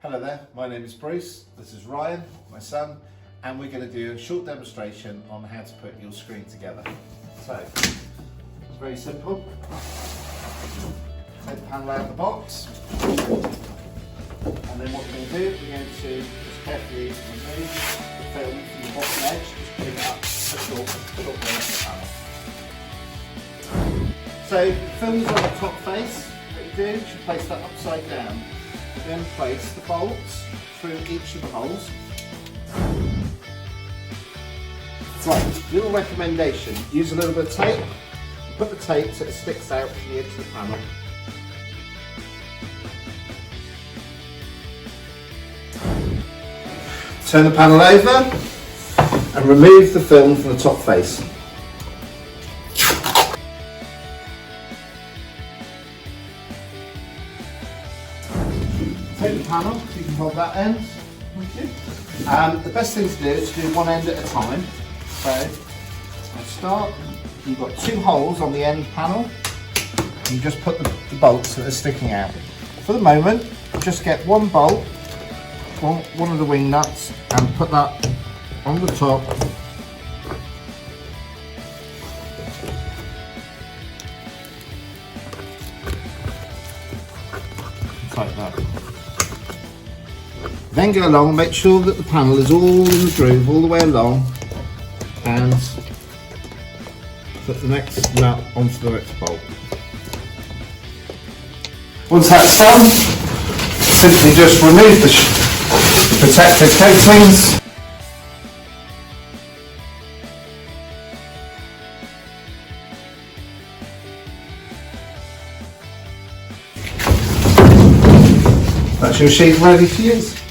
Hello there, my name is Bruce, this is Ryan, my son, and we're going to do a short demonstration on how to put your screen together. So, it's very simple. Take the panel out of the box, and then what we're going to do, we're going to just carefully remove the film from the bottom edge, just putting it up a short way off the panel. So, the film is on the top face. What you do is you place that upside down. Then place the bolts through each of the holes. Right, little recommendation, use a little bit of tape, put the tape so it sticks out from the edge of the panel. Turn the panel over and remove the film from the top face. Take the panel, you can hold that end. Thank you. The best thing to do is to do one end at a time. So, let's start. You've got two holes on the end panel. You just put the bolts that are sticking out. For the moment, just get one bolt, one of the wing nuts, and put that on the top. Like that. Then go along, make sure that the panel is all in the groove all the way along, and put the next nut onto the next bolt. Once that's done, simply just remove the protective coatings. That's your sheet ready to use.